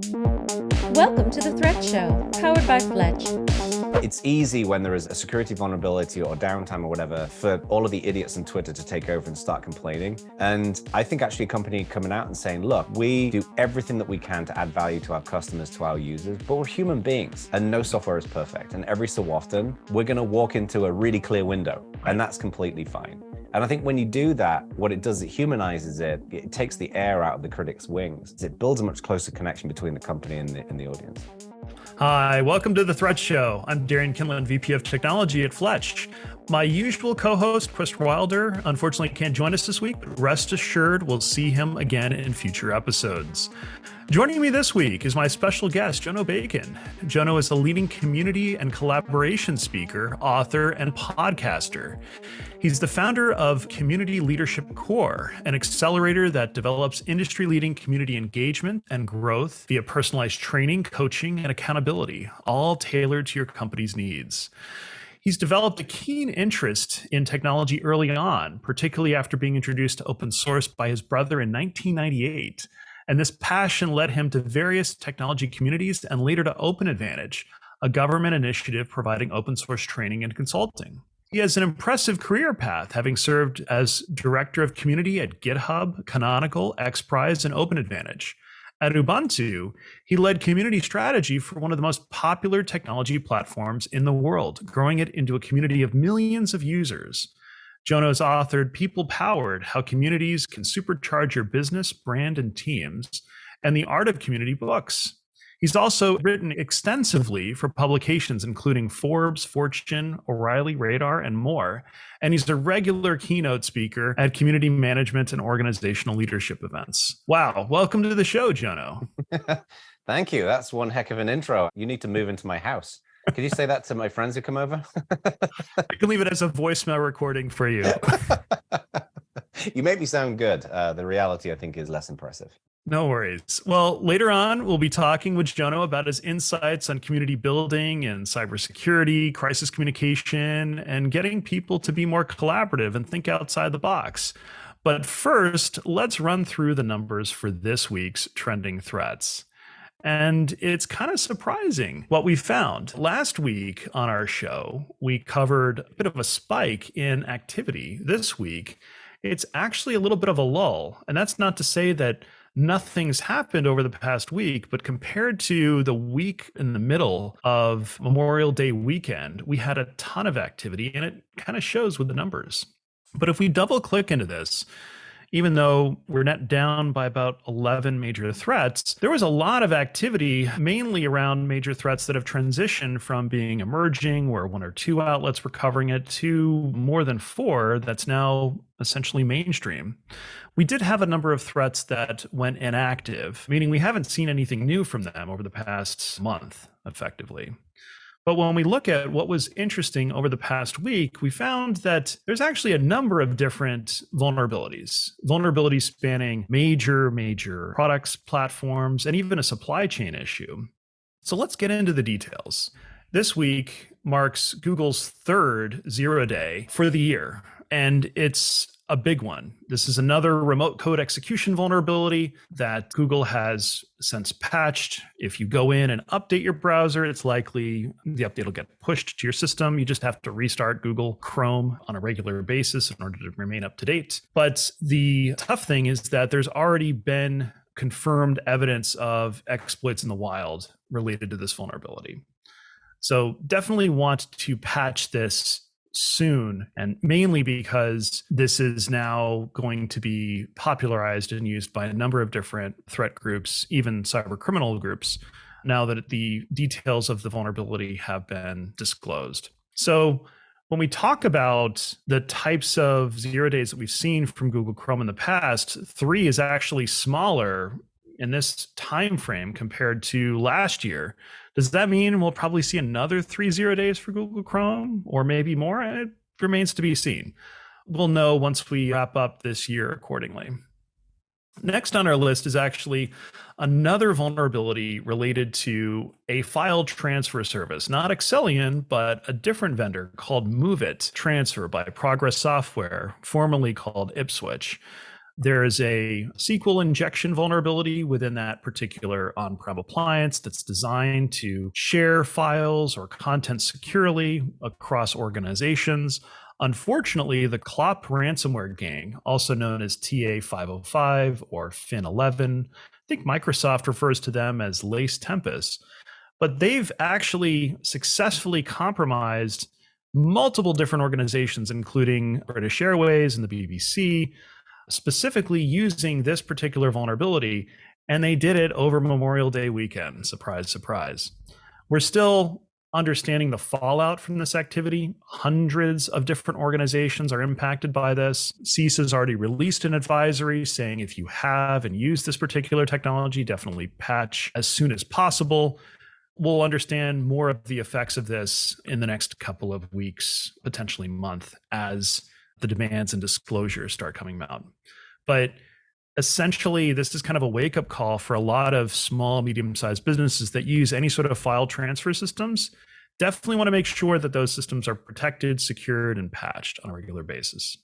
Welcome to the Threat Show, powered by Fletch. It's easy when there is a security vulnerability or downtime or whatever for all of the idiots on Twitter to take over and start complaining. And I think actually a company coming out and saying, look, we do everything that we can to add value to our customers, to our users, but we're human beings and no software is perfect. And every so often, we're going to walk into a really clear window and that's completely fine. And I think when you do that, what it does, it humanizes it. It takes the air out of the critic's wings. It builds a much closer connection between the company and the audience. Hi, welcome to the Threat Show. I'm Darian Kinlan, VP of Technology at Fletch. My usual co-host, Chris Wilder, unfortunately can't join us this week, but rest assured we'll see him again in future episodes. Joining me this week is my special guest, Jono Bacon. Jono is a leading community and collaboration speaker, author, and podcaster. He's the founder of Community Leadership Core, an accelerator that develops industry-leading community engagement and growth via personalized training, coaching, and accountability, all tailored to your company's needs. He's developed a keen interest in technology early on, particularly after being introduced to open source by his brother in 1998. And this passion led him to various technology communities and later to OpenAdvantage, a government initiative providing open source training and consulting. He has an impressive career path, having served as director of community at GitHub, Canonical, XPRIZE, and OpenAdvantage. At Ubuntu, he led community strategy for one of the most popular technology platforms in the world, growing it into a community of millions of users. Jono has authored People Powered: How Communities Can Supercharge Your Business, Brand, and Teams, and The Art of Community books. He's also written extensively for publications including Forbes, Fortune, O'Reilly, Radar, and more. And he's a regular keynote speaker at community management and organizational leadership events. Wow, welcome to the show, Jono. Thank you. That's one heck of an intro. You need to move into my house. Could you say that to my friends who come over? I can leave it as a voicemail recording for you. You make me sound good. The reality, I think, is less impressive. No worries. Well, later on, we'll be talking with Jono about his insights on community building and cybersecurity, crisis communication, and getting people to be more collaborative and think outside the box. But first, let's run through the numbers for this week's trending threats. And it's kind of surprising what we found. Last week on our show, we covered a bit of a spike in activity. This week, it's actually a little bit of a lull. And that's not to say that nothing's happened over the past week, but compared to the week in the middle of Memorial Day weekend, we had a ton of activity, and it kind of shows with the numbers. But if we double click into this, even though we're net down by about 11 major threats, there was a lot of activity, mainly around major threats that have transitioned from being emerging, where one or two outlets were covering it, to more than four that's now essentially mainstream. We did have a number of threats that went inactive, meaning we haven't seen anything new from them over the past month, effectively. But when we look at what was interesting over the past week, we found that there's actually a number of different vulnerabilities spanning major products, platforms, and even a supply chain issue. So let's get into the details. This week marks Google's third zero day for the year, and it's a big one. This is another remote code execution vulnerability that Google has since patched. If you go in and update your browser, it's likely the update will get pushed to your system. You just have to restart Google Chrome on a regular basis in order to remain up to date. But the tough thing is that there's already been confirmed evidence of exploits in the wild related to this vulnerability. So definitely want to patch this soon, and mainly because this is now going to be popularized and used by a number of different threat groups, even cyber criminal groups, now that the details of the vulnerability have been disclosed. So when we talk about the types of zero days that we've seen from Google Chrome in the past, 3 is actually smaller in this time frame compared to last year. Does that mean we'll probably see another 3 0 days for Google Chrome, or maybe more? It remains to be seen. We'll know once we wrap up this year accordingly. Next on our list is actually another vulnerability related to a file transfer service, not Accellion, but a different vendor called MOVEit Transfer by Progress Software, formerly called Ipswitch. There is a SQL injection vulnerability within that particular on-prem appliance that's designed to share files or content securely across organizations. Unfortunately, the Clop ransomware gang, also known as TA505 or Fin11, I think Microsoft refers to them as Lace Tempest, but they've actually successfully compromised multiple different organizations, including British Airways and the BBC, specifically using this particular vulnerability. And they did it over Memorial Day weekend. Surprise, surprise. We're still understanding the fallout from this activity. Hundreds of different organizations are impacted by this. CISA has already released an advisory saying if you have and use this particular technology, definitely patch as soon as possible. We'll understand more of the effects of this in the next couple of weeks, potentially month, as the demands and disclosures start coming out. But essentially, this is kind of a wake-up call for a lot of small, medium-sized businesses that use any sort of file transfer systems. Definitely want to make sure that those systems are protected, secured, and patched on a regular basis.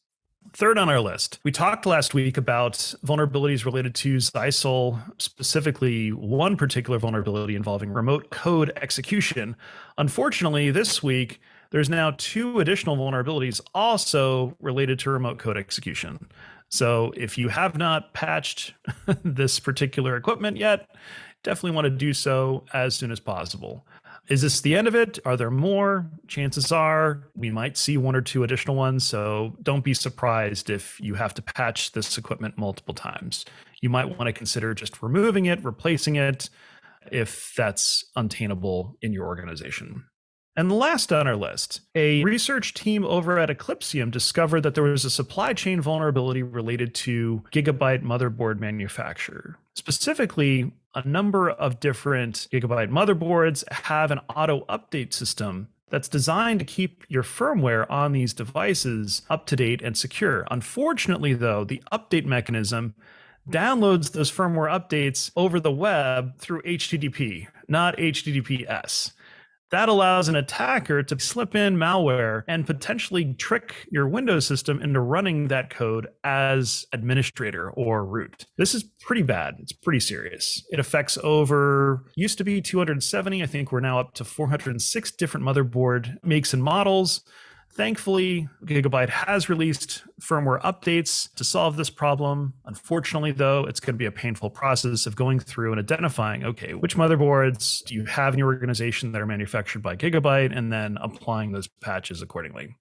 Third on our list, we talked last week about vulnerabilities related to Zyxel, specifically one particular vulnerability involving remote code execution. Unfortunately, this week, there's now 2 additional vulnerabilities also related to remote code execution. So if you have not patched this particular equipment yet, definitely want to do so as soon as possible. Is this the end of it? Are there more? Chances are we might see 1 or 2 additional ones. So don't be surprised if you have to patch this equipment multiple times. You might want to consider just removing it, replacing it, if that's untenable in your organization. And last on our list, a research team over at Eclipsium discovered that there was a supply chain vulnerability related to Gigabyte motherboard manufacturer. Specifically, a number of different Gigabyte motherboards have an auto update system that's designed to keep your firmware on these devices up to date and secure. Unfortunately, though, the update mechanism downloads those firmware updates over the web through HTTP, not HTTPS. That allows an attacker to slip in malware and potentially trick your Windows system into running that code as administrator or root. This is pretty bad. It's pretty serious. It affects used to be 270. I think we're now up to 406 different motherboard makes and models. Thankfully, Gigabyte has released firmware updates to solve this problem. Unfortunately, though, it's going to be a painful process of going through and identifying, okay, which motherboards do you have in your organization that are manufactured by Gigabyte, and then applying those patches accordingly.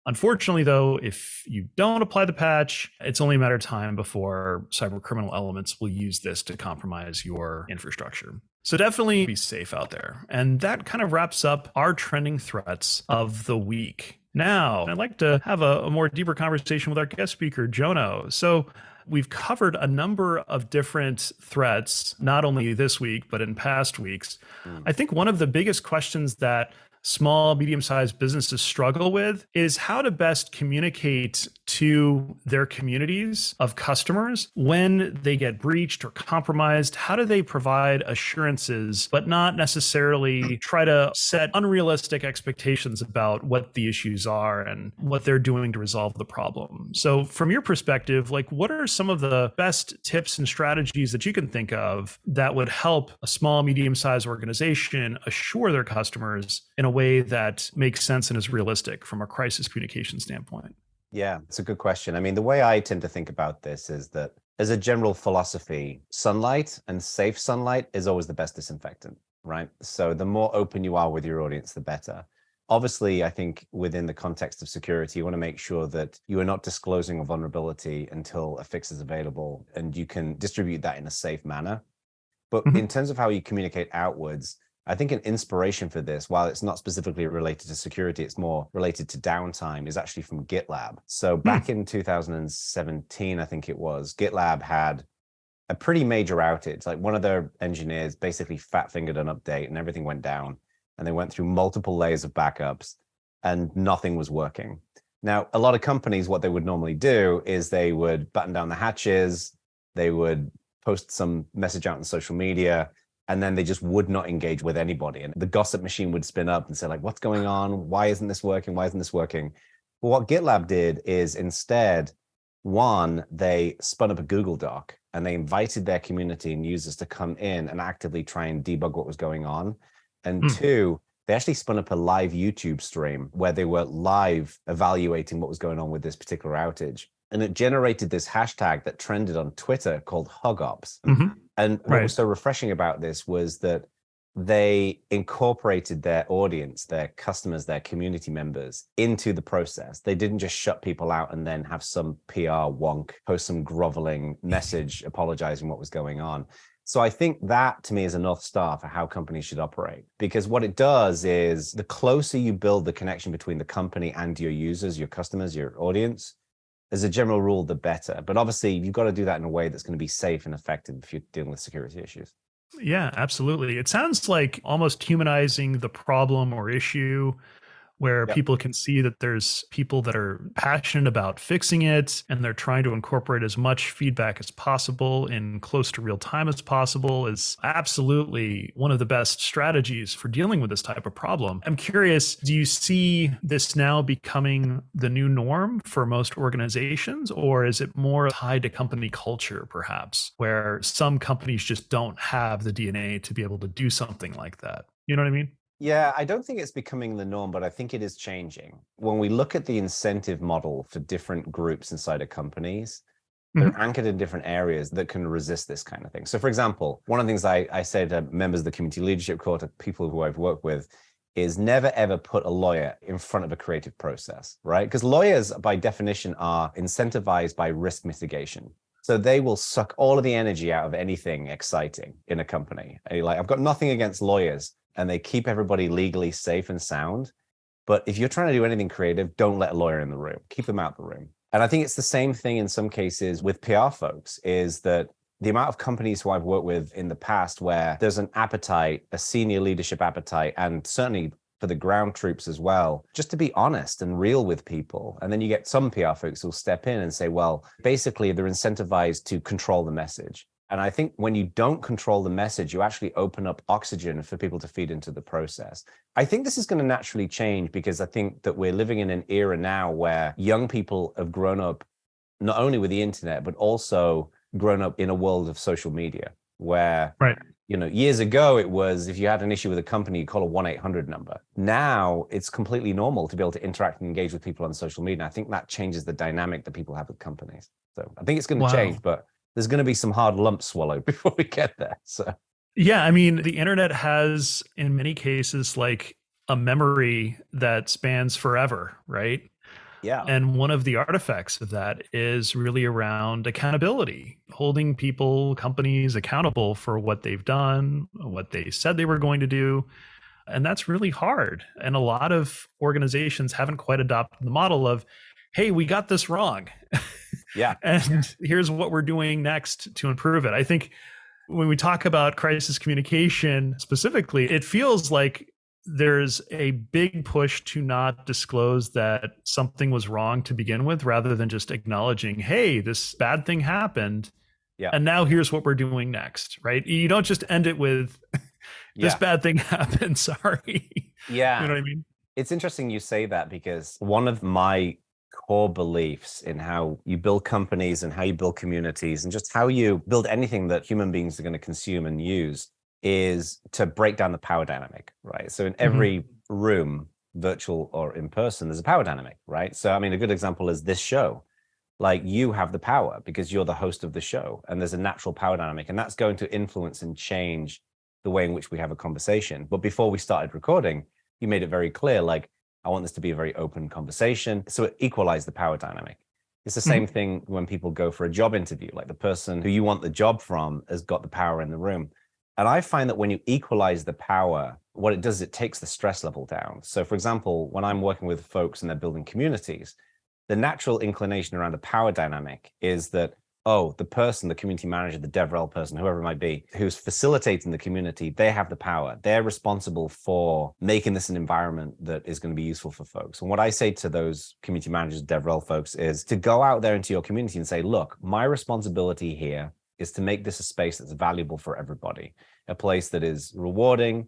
Unfortunately, though, if you don't apply the patch, it's only a matter of time before cyber criminal elements will use this to compromise your infrastructure. So definitely be safe out there. And that kind of wraps up our trending threats of the week. Now, I'd like to have a more deeper conversation with our guest speaker, Jono. So we've covered a number of different threats, not only this week, but in past weeks. I think one of the biggest questions that small, medium-sized businesses struggle with is how to best communicate to their communities of customers when they get breached or compromised. How do they provide assurances, but not necessarily try to set unrealistic expectations about what the issues are and what they're doing to resolve the problem? So from your perspective, what are some of the best tips and strategies that you can think of that would help a small, medium-sized organization assure their customers in a way that makes sense and is realistic from a crisis communication standpoint? Yeah, it's a good question. I mean, the way I tend to think about this is that as a general philosophy, sunlight and safe sunlight is always the best disinfectant, right? So the more open you are with your audience, the better. Obviously, I think within the context of security, you want to make sure that you are not disclosing a vulnerability until a fix is available and you can distribute that in a safe manner. But in terms of how you communicate outwards, I think an inspiration for this, while it's not specifically related to security, it's more related to downtime, is actually from GitLab. So back in 2017, I think it was, GitLab had a pretty major outage. One of their engineers basically fat-fingered an update and everything went down. And they went through multiple layers of backups and nothing was working. Now, a lot of companies, what they would normally do is they would batten down the hatches, they would post some message out on social media, and then they just would not engage with anybody. And the gossip machine would spin up and say, what's going on? Why isn't this working? Why isn't this working? But what GitLab did is instead One, they spun up a Google Doc and they invited their community and users to come in and actively try and debug what was going on. And two, they actually spun up a live YouTube stream where they were live evaluating what was going on with this particular outage. And it generated this hashtag that trended on Twitter called HugOps. And what was so refreshing about this was that they incorporated their audience, their customers, their community members into the process. They didn't just shut people out and then have some PR wonk post some groveling message apologizing what was going on. So I think that to me is a North Star for how companies should operate, because what it does is the closer you build the connection between the company and your users, your customers, your audience, as a general rule, the better. But obviously, you've got to do that in a way that's going to be safe and effective if you're dealing with security issues. Yeah, absolutely. It sounds like almost humanizing the problem or issue, where people can see that there's people that are passionate about fixing it and they're trying to incorporate as much feedback as possible in close to real time as possible is absolutely one of the best strategies for dealing with this type of problem. I'm curious, do you see this now becoming the new norm for most organizations, or is it more tied to company culture, perhaps, where some companies just don't have the DNA to be able to do something like that? You know what I mean? Yeah, I don't think it's becoming the norm, but I think it is changing. When we look at the incentive model for different groups inside of companies, they're anchored in different areas that can resist this kind of thing. So for example, one of the things I say to members of the community leadership core, to people who I've worked with, is never ever put a lawyer in front of a creative process, right? Because lawyers by definition are incentivized by risk mitigation. So they will suck all of the energy out of anything exciting in a company. Like, I've got nothing against lawyers, and they keep everybody legally safe and sound. But if you're trying to do anything creative, don't let a lawyer in the room. Keep them out of the room. And I think it's the same thing in some cases with PR folks, is that the amount of companies who I've worked with in the past where there's an appetite, a senior leadership appetite, and certainly for the ground troops as well, just to be honest and real with people. And then you get some PR folks who'll step in and say, well, basically they're incentivized to control the message. And I think when you don't control the message, you actually open up oxygen for people to feed into the process. I think this is going to naturally change, because I think that we're living in an era now where young people have grown up not only with the internet, but also grown up in a world of social media where, you know, years ago it was, if you had an issue with a company, you call a 1-800 number. Now it's completely normal to be able to interact and engage with people on social media. And I think that changes the dynamic that people have with companies. So I think it's going to change, but there's going to be some hard lumps swallowed before we get there. So, yeah, I mean, the internet has, in many cases, like a memory that spans forever, right? Yeah. And one of the artifacts of that is really around accountability, holding people, companies accountable for what they've done, what they said they were going to do. And that's really hard. And a lot of organizations haven't quite adopted the model of, hey, we got this wrong. Yeah. And here's what we're doing next to improve it. I think when we talk about crisis communication specifically, it feels like there's a big push to not disclose that something was wrong to begin with, rather than just acknowledging, hey, this bad thing happened. Yeah. And now here's what we're doing next, right? You don't just end it with this bad thing happened. Sorry. Yeah. You know what I mean? It's interesting you say that, because one of my core beliefs in how you build companies and how you build communities and just how you build anything that human beings are going to consume and use is to break down the power dynamic, right? So in every room, virtual or in person, there's a power dynamic, right? So, I mean, a good example is this show. Like, you have the power because you're the host of the show, and there's a natural power dynamic, and that's going to influence and change the way in which we have a conversation. But before we started recording, you made it very clear, like, I want this to be a very open conversation. So it equalized the power dynamic. It's the same thing when people go for a job interview, like the person who you want the job from has got the power in the room. And I find that when you equalize the power, what it does is it takes the stress level down. So for example, when I'm working with folks and they're building communities, the natural inclination around the power dynamic is that, oh, the person, the community manager, the DevRel person, whoever it might be, who's facilitating the community, they have the power. They're responsible for making this an environment that is going to be useful for folks. And what I say to those community managers, DevRel folks, is to go out there into your community and say, look, my responsibility here is to make this a space that's valuable for everybody, a place that is rewarding,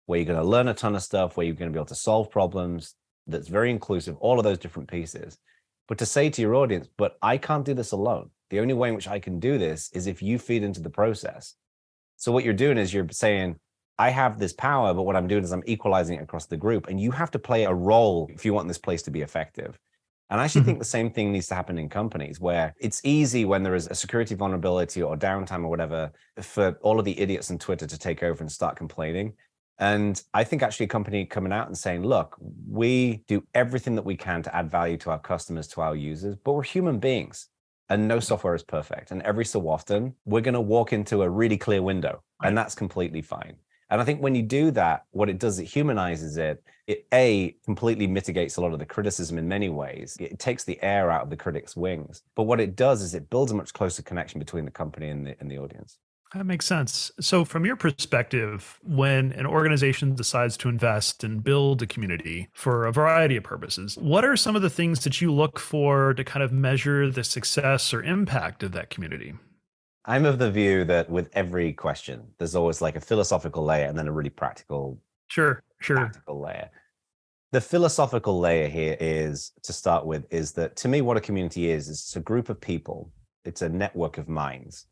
where you're going to learn a ton of stuff, where you're going to be able to solve problems, that's very inclusive, all of those different pieces. but to say to your audience, but I can't do this alone. The only way in which I can do this is if you feed into the process. So what you're doing is you're saying, I have this power, but what I'm doing is I'm equalizing it across the group. And you have to play a role if you want this place to be effective. And I actually think the same thing needs to happen in companies, where it's easy when there is a security vulnerability or downtime or whatever for all of the idiots on Twitter to take over and start complaining. And I think actually a company coming out and saying, look, we do everything that we can to add value to our customers, to our users, but we're human beings and no software is perfect. And every so often, we're going to walk into a really clear window, and that's completely fine. And I think when you do that, what it does, it humanizes it. It completely mitigates a lot of the criticism in many ways. It takes the air out of the critic's wings. But what it does is it builds a much closer connection between the company and the audience. That makes sense. So from your perspective, when an organization decides to invest and build a community for a variety of purposes, what are some of the things that you look for to kind of measure the success or impact of that community? I'm of the view that with every question, there's always like a philosophical layer and then a really practical layer. The philosophical layer here is, to start with, is that to me, what a community is it's a group of people. It's a network of minds.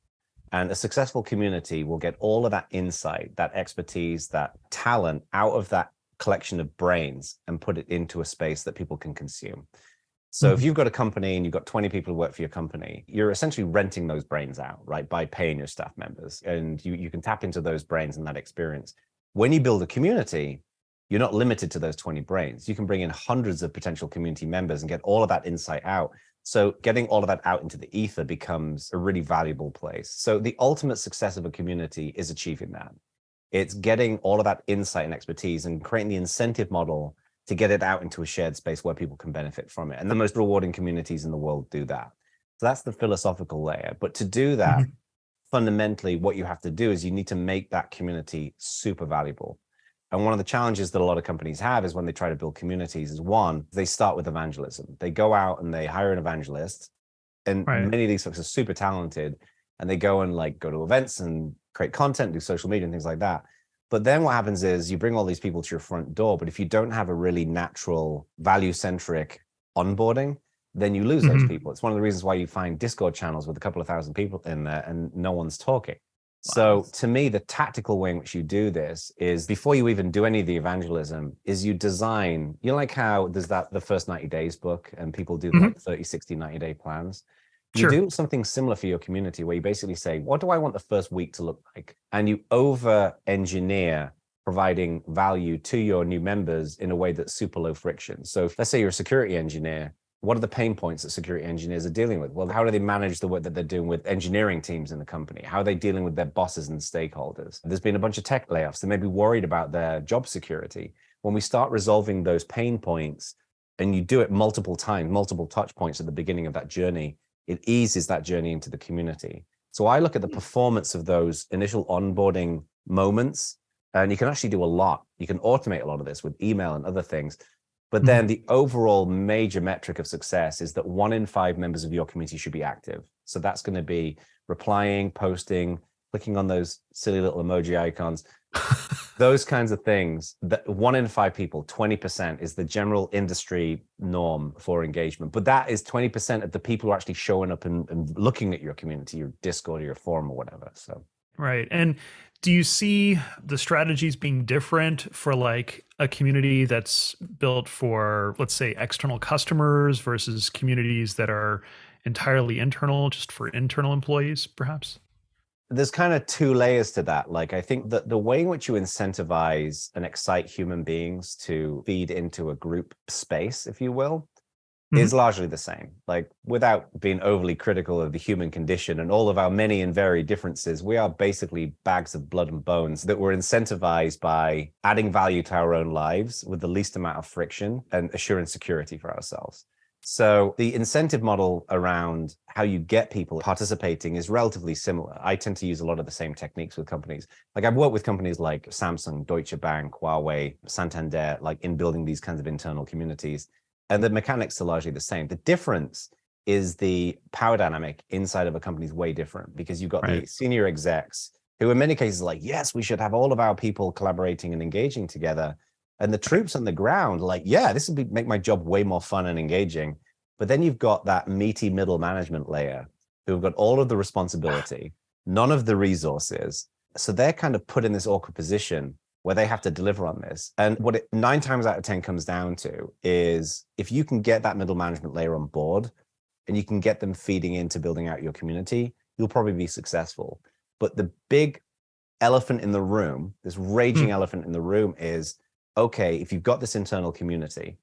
And a successful community will get all of that insight, that expertise, that talent out of that collection of brains and put it into a space that people can consume. So if you've got a company and you've got 20 people who work for your company, you're essentially renting those brains out, right, by paying your staff members. And you can tap into those brains and that experience. When you build a community, you're not limited to those 20 brains. You can bring in hundreds of potential community members and get all of that insight out. So getting all of that out into the ether becomes a really valuable place. So the ultimate success of a community is achieving that. It's getting all of that insight and expertise and creating the incentive model to get it out into a shared space where people can benefit from it. And the most rewarding communities in the world do that. So that's the philosophical layer. But to do that, fundamentally, what you have to do is you need to make that community super valuable. And one of the challenges that a lot of companies have is when they try to build communities is, one, they start with evangelism. They go out and they hire an evangelist, and many of these folks are super talented, and they go and go to events and create content, do social media and things like that. But then what happens is you bring all these people to your front door, but if you don't have a really natural, value-centric onboarding, then you lose those people. It's one of the reasons why you find Discord channels with a couple of thousand people in there and no one's talking. So to me, the tactical way in which you do this is, before you even do any of the evangelism, is you design, like how there's the first 90 days book and people do 30, 60, 90-day plans. You do something similar for your community where you basically say, what do I want the first week to look like? And you over-engineer providing value to your new members in a way that's super low friction. So let's say you're a security engineer. What are the pain points that security engineers are dealing with? Well, how do they manage the work that they're doing with engineering teams in the company? How are they dealing with their bosses and stakeholders? There's been a bunch of tech layoffs. They may be worried about their job security. When we start resolving those pain points, and you do it multiple times, multiple touch points at the beginning of that journey, it eases that journey into the community. So I look at the performance of those initial onboarding moments, and you can actually do a lot. You can automate a lot of this with email and other things. But then the overall major metric of success is that 1 in 5 members of your community should be active. So that's going to be replying, posting, clicking on those silly little emoji icons, those kinds of things. That 1 in 5 people, 20%, is the general industry norm for engagement. But that is 20% of the people who are actually showing up and looking at your community, your Discord or your forum or whatever. So right. And do you see the strategies being different for a community that's built for, let's say, external customers versus communities that are entirely internal, just for internal employees, perhaps? There's kind of 2 layers to that. I think that the way in which you incentivize and excite human beings to feed into a group space, if you will, is largely the same. Without being overly critical of the human condition and all of our many and varied differences, we are basically bags of blood and bones that were incentivized by adding value to our own lives with the least amount of friction and assuring security for ourselves. So the incentive model around how you get people participating is relatively similar. I tend to use a lot of the same techniques with companies. I've worked with companies like Samsung, Deutsche Bank, Huawei, Santander, in building these kinds of internal communities. And the mechanics are largely the same. The difference is the power dynamic inside of a company is way different, because you've got the senior execs who in many cases are yes, we should have all of our people collaborating and engaging together. And the troops on the ground, yeah, this would make my job way more fun and engaging. But then you've got that meaty middle management layer who've got all of the responsibility, none of the resources. So they're kind of put in this awkward position where they have to deliver on this. And what it 9 times out of 10 comes down to is if you can get that middle management layer on board and you can get them feeding into building out your community, you'll probably be successful. But the big elephant in the room, this raging elephant in the room is, okay, if you've got this internal community,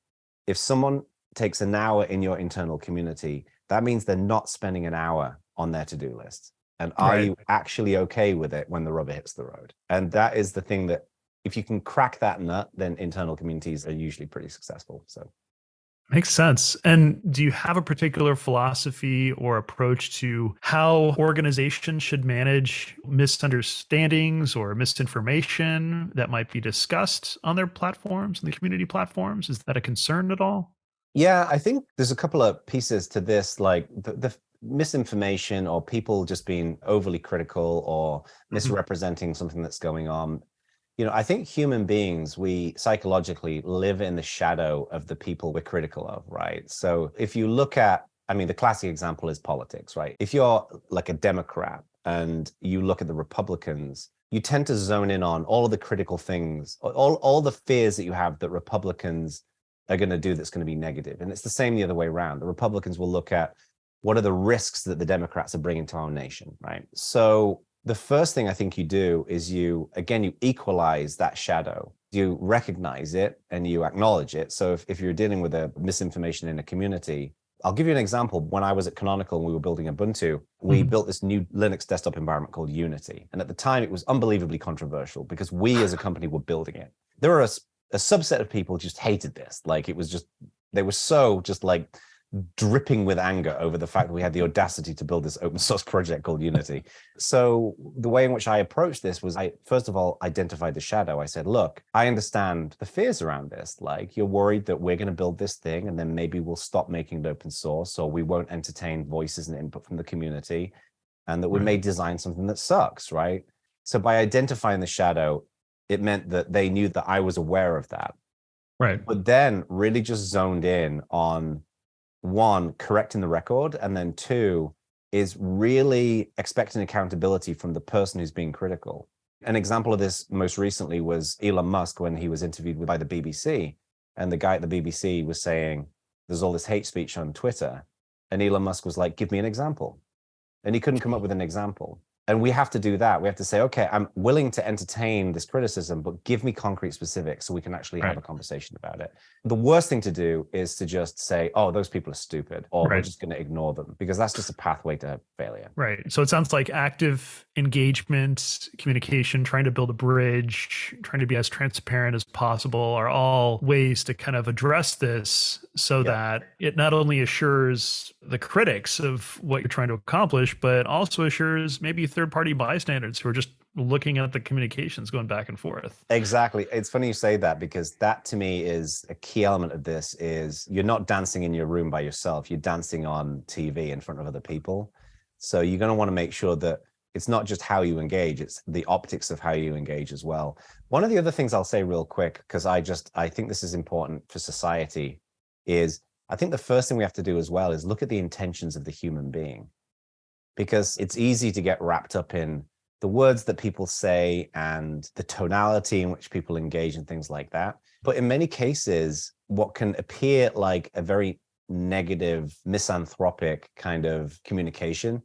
if someone takes an hour in your internal community, that means they're not spending an hour on their to-do list. And are you actually okay with it when the rubber hits the road? And that is the thing that if you can crack that nut, then internal communities are usually pretty successful. So makes sense. And do you have a particular philosophy or approach to how organizations should manage misunderstandings or misinformation that might be discussed on their platforms and the community platforms? Is that a concern at all? yeah, I think there's a couple of pieces to this, like the misinformation or people just being overly critical or misrepresenting something that's going on. I think human beings, we psychologically live in the shadow of the people we're critical of, right? So if you look at, the classic example is politics, right? If you're like a Democrat and you look at the Republicans, you tend to zone in on all of the critical things, all the fears that you have that Republicans are going to do that's going to be negative. And it's the same the other way around. The Republicans will look at what are the risks that the Democrats are bringing to our nation, right? So the first thing I think you do is you equalize that shadow. You recognize it and you acknowledge it. So if you're dealing with a misinformation in a community, I'll give you an example. When I was at Canonical and we were building Ubuntu, we built this new Linux desktop environment called Unity. And at the time, it was unbelievably controversial because we as a company were building it. There were a subset of people just hated this. Like it was just, they were so just like dripping with anger over the fact that we had the audacity to build this open source project called Unity. So the way in which I approached this was I, first of all, identified the shadow. I said, look, I understand the fears around this. Like you're worried that we're going to build this thing and then maybe we'll stop making it open source or we won't entertain voices and input from the community and that we may design something that sucks, right? So by identifying the shadow, it meant that they knew that I was aware of that. Right. But then really just zoned in on one, correcting the record, and then two, is really expecting accountability from the person who's being critical. An example of this most recently was Elon Musk when he was interviewed by the BBC. And the guy at the BBC was saying, there's all this hate speech on Twitter. And Elon Musk was like, give me an example. And he couldn't come up with an example. And we have to do that. We have to say, okay, I'm willing to entertain this criticism, but give me concrete specifics so we can actually have a conversation about it. The worst thing to do is to just say, oh, those people are stupid, or we're just going to ignore them, because that's just a pathway to failure. Right. So it sounds like active engagement, communication, trying to build a bridge, trying to be as transparent as possible are all ways to kind of address this so that it not only assures the critics of what you're trying to accomplish, but also assures maybe third-party bystanders who are just looking at the communications going back and forth. Exactly. It's funny you say that, because that to me is a key element of this. Is you're not dancing in your room by yourself, you're dancing on TV in front of other people. So you're going to want to make sure that it's not just how you engage, it's the optics of how you engage as well. One of the other things I'll say real quick, because I think this is important for society, is I think the first thing we have to do as well is look at the intentions of the human being. Because it's easy to get wrapped up in the words that people say and the tonality in which people engage and things like that. But in many cases, what can appear like a very negative, misanthropic kind of communication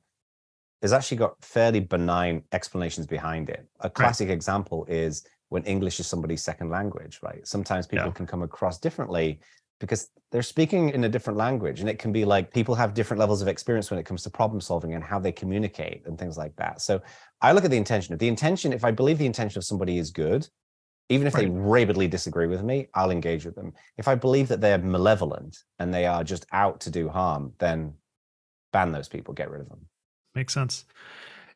has actually got fairly benign explanations behind it. A classic example is when English is somebody's second language, right? Sometimes people can come across differently because they're speaking in a different language. And it can be like people have different levels of experience when it comes to problem solving and how they communicate and things like that. So I look at the intention. If I believe the intention of somebody is good, even if they rabidly disagree with me, I'll engage with them. If I believe that they're malevolent and they are just out to do harm, then ban those people, get rid of them. Makes sense.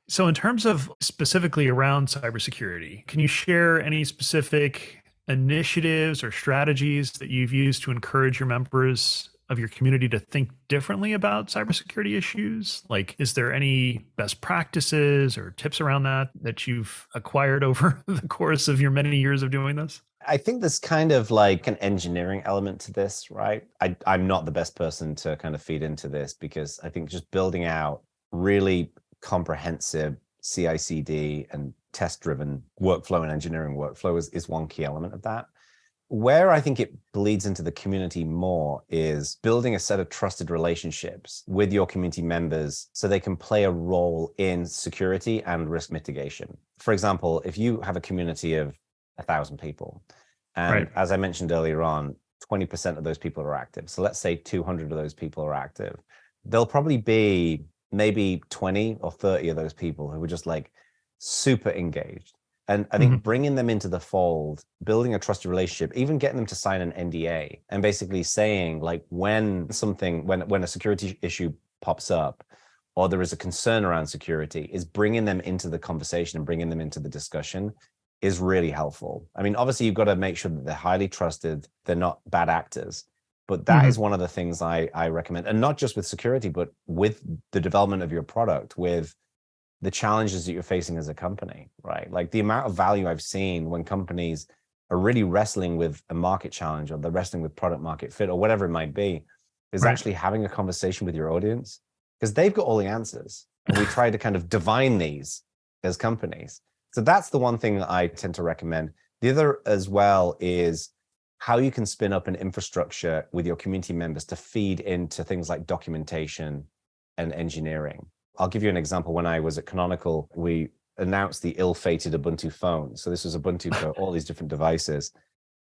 So in terms of specifically around cybersecurity, can you share any specific initiatives or strategies that you've used to encourage your members of your community to think differently about cybersecurity issues? Like, is there any best practices or tips around that you've acquired over the course of your many years of doing this? I think there's kind of like an engineering element to this, right? I'm not the best person to kind of feed into this, because I think just building out really comprehensive CI/CD and test-driven workflow and engineering workflow is one key element of that. Where I think it bleeds into the community more is building a set of trusted relationships with your community members so they can play a role in security and risk mitigation. For example, if you have a community of 1,000 people, and as I mentioned earlier on, 20% of those people are active. So let's say 200 of those people are active. There'll probably be maybe 20 or 30 of those people who are just like super engaged. And I think bringing them into the fold, building a trusted relationship, even getting them to sign an NDA and basically saying, like, when a security issue pops up or there is a concern around security, is bringing them into the conversation and bringing them into the discussion is really helpful. I mean, obviously, you've got to make sure that they're highly trusted, they're not bad actors. But that is one of the things I recommend, and not just with security, but with the development of your product, with the challenges that you're facing as a company, right? Like the amount of value I've seen when companies are really wrestling with a market challenge, or they're wrestling with product market fit, or whatever it might be, is actually having a conversation with your audience, because they've got all the answers. And we try to kind of divine these as companies. So that's the one thing that I tend to recommend. The other as well is how you can spin up an infrastructure with your community members to feed into things like documentation and engineering. I'll give you an example. When I was at Canonical, we announced the ill-fated Ubuntu phone. So this was Ubuntu for all these different devices.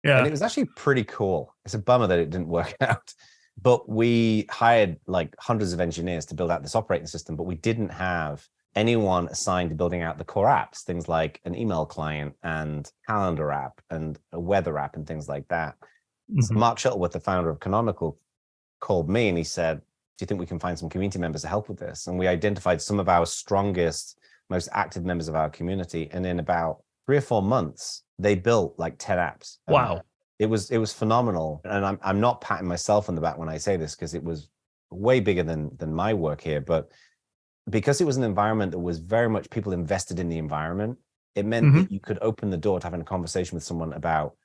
Yeah. And it was actually pretty cool. It's a bummer that it didn't work out. But we hired like hundreds of engineers to build out this operating system, but we didn't have anyone assigned to building out the core apps, things like an email client and calendar app and a weather app and things like that. So Mark Shuttleworth, the founder of Canonical, called me and he said, do you think we can find some community members to help with this? And we identified some of our strongest, most active members of our community. And in about 3 or 4 months, they built like 10 apps. Wow. It was phenomenal. And I'm not patting myself on the back when I say this, because it was way bigger than my work here. But because it was an environment that was very much people invested in the environment, it meant that you could open the door to having a conversation with someone about,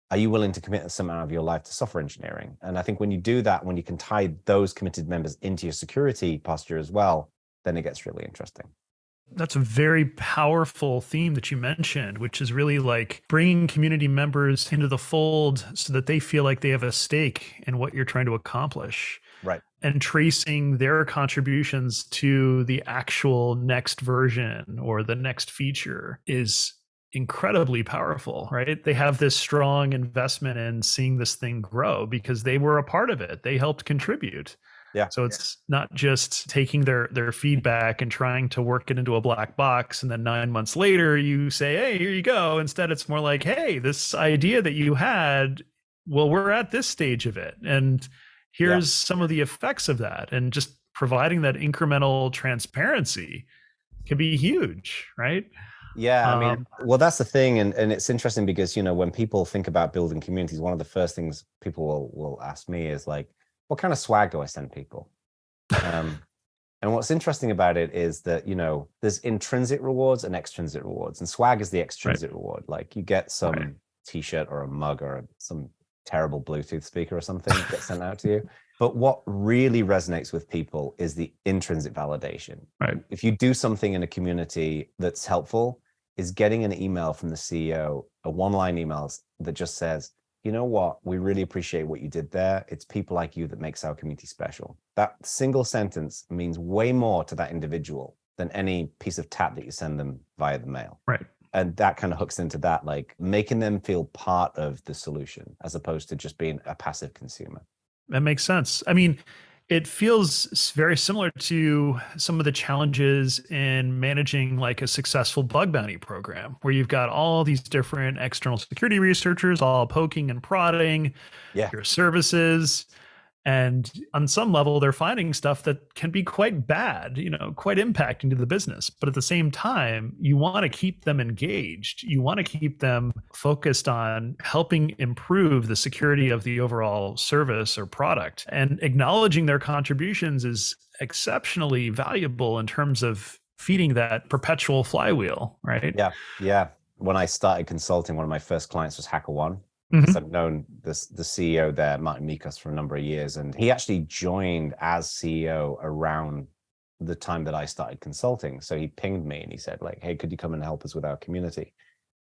are you willing to commit some amount of your life to software engineering? And I think when you do that, when you can tie those committed members into your security posture as well, then it gets really interesting. That's a very powerful theme that you mentioned, which is really like bringing community members into the fold so that they feel like they have a stake in what you're trying to accomplish. Right. And tracing their contributions to the actual next version or the next feature is incredibly powerful, right? They have this strong investment in seeing this thing grow because they were a part of it. They helped contribute. Yeah. So it's not just taking their feedback and trying to work it into a black box, and then 9 months later you say, hey, here you go. Instead, it's more like, hey, this idea that you had, well, we're at this stage of it. And here's some of the effects of that. And just providing that incremental transparency can be huge, right? Yeah, I mean, well, that's the thing. And it's interesting because, you know, when people think about building communities, one of the first things people will ask me is like, what kind of swag do I send people? And what's interesting about it is that, you know, there's intrinsic rewards and extrinsic rewards, and swag is the extrinsic reward. Like you get some t-shirt or a mug or some terrible Bluetooth speaker or something gets sent out to you. But what really resonates with people is the intrinsic validation. Right. If you do something in a community that's helpful, is getting an email from the CEO, a one-line email that just says, you know what, we really appreciate what you did there. It's people like you that makes our community special. That single sentence means way more to that individual than any piece of tap that you send them via the mail. Right. And that kind of hooks into that, like making them feel part of the solution as opposed to just being a passive consumer. That makes sense. I mean, it feels very similar to some of the challenges in managing like a successful bug bounty program, where you've got all these different external security researchers all poking and prodding your services. And on some level, they're finding stuff that can be quite bad, you know, quite impacting to the business. But at the same time, you want to keep them engaged. You want to keep them focused on helping improve the security of the overall service or product. And acknowledging their contributions is exceptionally valuable in terms of feeding that perpetual flywheel, right? Yeah. When I started consulting, one of my first clients was HackerOne. Mhm. I've known the CEO there, Martin Mikas, for a number of years, and he actually joined as CEO around the time that I started consulting. So he pinged me and he said, like, hey, could you come and help us with our community?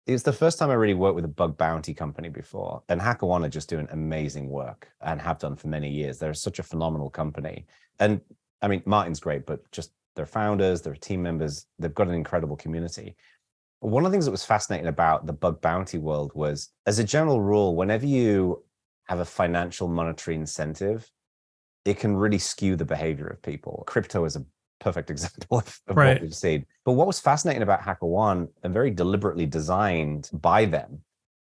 It was the first time I really worked with a bug bounty company before, and HackerOne are just doing amazing work and have done for many years. They're such a phenomenal company. And I mean, Martin's great, but just their founders, their team members, they've got an incredible community. One of the things that was fascinating about the bug bounty world was, as a general rule, whenever you have a financial monetary incentive, it can really skew the behavior of people. Crypto is a perfect example of Right. what we've seen. But what was fascinating about HackerOne, and very deliberately designed by them,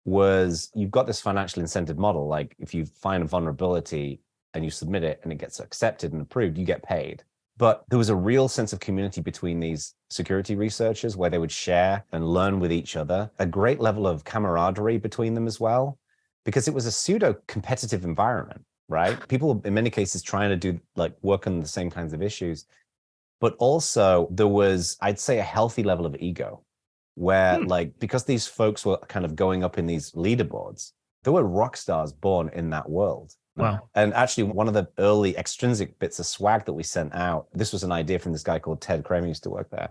was you've got this financial incentive model. Like if you find a vulnerability and you submit it and it gets accepted and approved, you get paid. But there was a real sense of community between these security researchers where they would share and learn with each other, a great level of camaraderie between them as well, because it was a pseudo competitive environment, right? People in many cases trying to do like work on the same kinds of issues. But also there was, I'd say, a healthy level of ego where like, because these folks were kind of going up in these leaderboards, there were rock stars born in that world. Wow. And actually, one of the early extrinsic bits of swag that we sent out, this was an idea from this guy called Ted Kramer, who used to work there,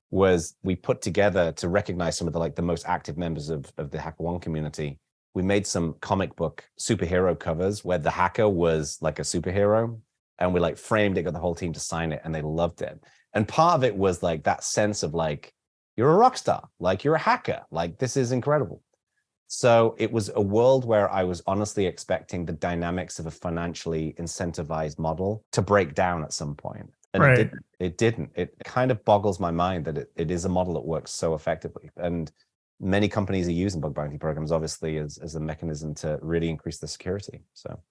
was we put together to recognize some of the most active members of the HackerOne community. We made some comic book superhero covers where the hacker was like a superhero, and we like framed it, got the whole team to sign it, and they loved it. And part of it was like that sense of like, you're a rock star, like you're a hacker, like this is incredible. So it was a world where I was honestly expecting the dynamics of a financially incentivized model to break down at some point. And Right. it didn't. It kind of boggles my mind that it is a model that works so effectively. And many companies are using bug bounty programs, obviously, as a mechanism to really increase the security. So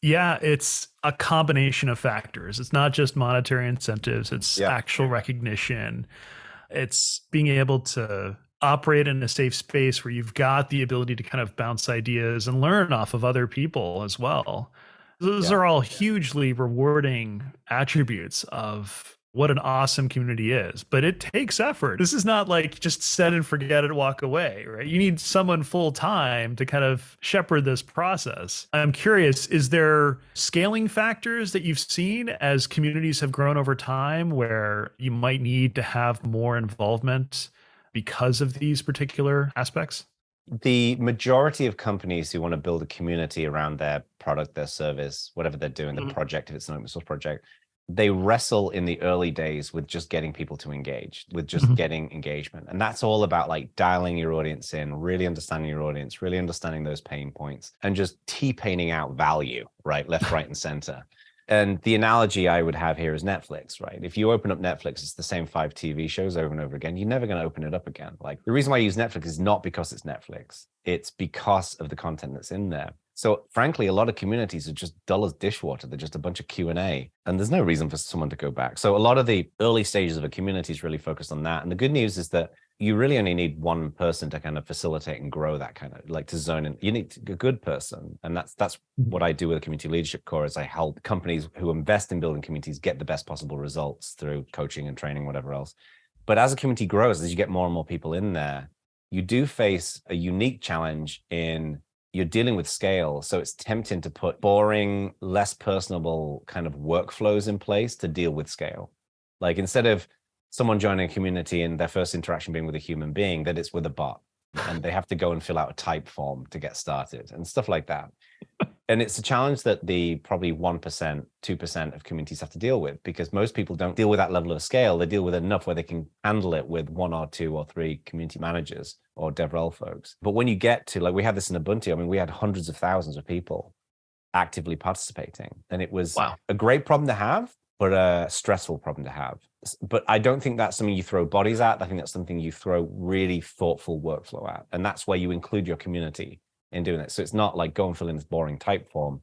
Yeah, it's a combination of factors. It's not just monetary incentives, it's actual recognition. It's being able to operate in a safe space where you've got the ability to kind of bounce ideas and learn off of other people as well. Those are all hugely rewarding attributes of what an awesome community is, but it takes effort. This is not like just set and forget it, walk away, right? You need someone full time to kind of shepherd this process. I'm curious, is there scaling factors that you've seen as communities have grown over time where you might need to have more involvement because of these particular aspects? the majority of companies who want to build a community around their product, their service, whatever they're doing, the project, if it's an open source project, they wrestle in the early days with just getting people to engage, with just getting engagement. And that's all about like dialing your audience in, really understanding your audience, really understanding those pain points, and just T-paining out value, right? Left, right, and center. And the analogy I would have here is Netflix, right? If you open up Netflix, it's the same 5 TV shows over and over again. You're never going to open it up again. Like the reason why I use Netflix is not because it's Netflix. It's because of the content that's in there. So frankly, a lot of communities are just dull as dishwater. They're just a bunch of Q&A, and there's no reason for someone to go back. So a lot of the early stages of a community is really focused on that. And the good news is that you really only need one person to kind of facilitate and grow that kind of like to zone in. You need a good person. And that's what I do with the community leadership core is I help companies who invest in building communities get the best possible results through coaching and training, whatever else. But as a community grows, as you get more and more people in there, you do face a unique challenge in you're dealing with scale. So it's tempting to put boring, less personable kind of workflows in place to deal with scale. Like instead of someone joining a community and their first interaction being with a human being, that it's with a bot and they have to go and fill out a type form to get started and stuff like that. And it's a challenge that the probably 1%, 2% of communities have to deal with, because most people don't deal with that level of scale. They deal with enough where they can handle it with 1 or 2 or 3 community managers or DevRel folks. But when you get to, like we had this in Ubuntu, I mean, we had hundreds of thousands of people actively participating. And it was a great problem to have, but a stressful problem to have. But I don't think that's something you throw bodies at. I think that's something you throw really thoughtful workflow at. And that's where you include your community in doing it. So it's not like go and fill in this boring type form.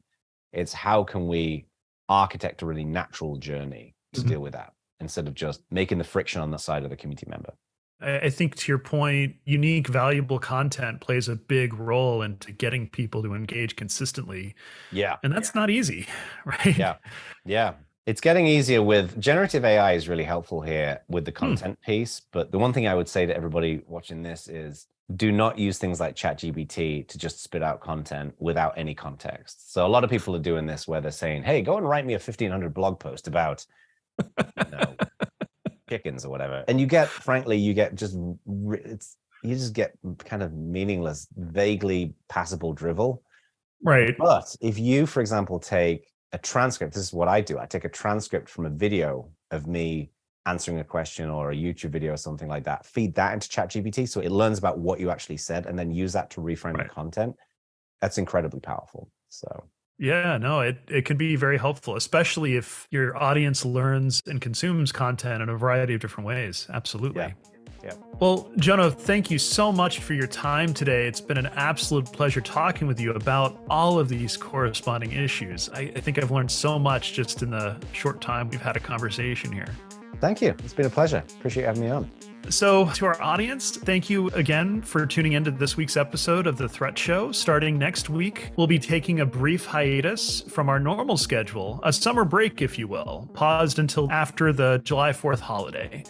It's how can we architect a really natural journey to deal with that instead of just making the friction on the side of the community member. I think to your point, unique, valuable content plays a big role into getting people to engage consistently. Yeah. And that's not easy, right? Yeah. It's getting easier with generative AI is really helpful here with the content piece. But the one thing I would say to everybody watching this is do not use things like ChatGPT to just spit out content without any context. So a lot of people are doing this where they're saying, hey, go and write me a 1,500 blog post about, chickens or whatever. And you get kind of meaningless, vaguely passable drivel. Right. But if you, for example, take a transcript, this is what I do. I take a transcript from a video of me answering a question or a YouTube video or something like that, feed that into ChatGPT so it learns about what you actually said and then use that to reframe the content. That's incredibly powerful. So yeah, no, it can be very helpful, especially if your audience learns and consumes content in a variety of different ways. Absolutely. Yeah. Well, Jono, thank you so much for your time today. It's been an absolute pleasure talking with you about all of these corresponding issues. I think I've learned so much just in the short time we've had a conversation here. Thank you. It's been a pleasure. Appreciate having me on. So to our audience, thank you again for tuning into this week's episode of The Threat Show. Starting next week, we'll be taking a brief hiatus from our normal schedule, a summer break, if you will, paused until after the July 4th holiday.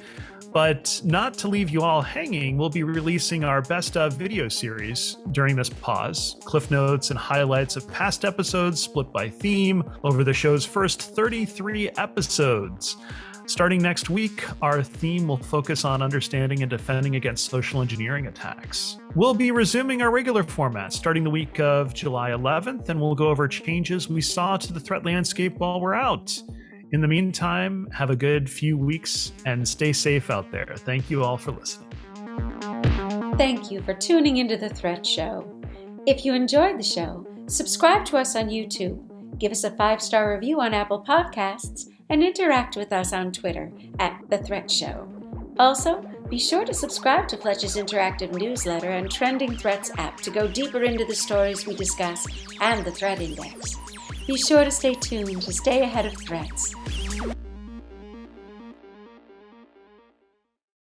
But not to leave you all hanging, we'll be releasing our best of video series during this pause, cliff notes and highlights of past episodes split by theme over the show's first 33 episodes. Starting next week, our theme will focus on understanding and defending against social engineering attacks. We'll be resuming our regular format starting the week of July 11th, and we'll go over changes we saw to the threat landscape while we're out. In the meantime, have a good few weeks and stay safe out there. Thank you all for listening. Thank you for tuning into The Threat Show. If you enjoyed the show, subscribe to us on YouTube, give us a 5-star review on Apple Podcasts, and interact with us on Twitter @thethreatshow. Also, be sure to subscribe to Fletch's interactive newsletter and Trending Threats app to go deeper into the stories we discuss and the threat index. Be sure to stay tuned to stay ahead of threats.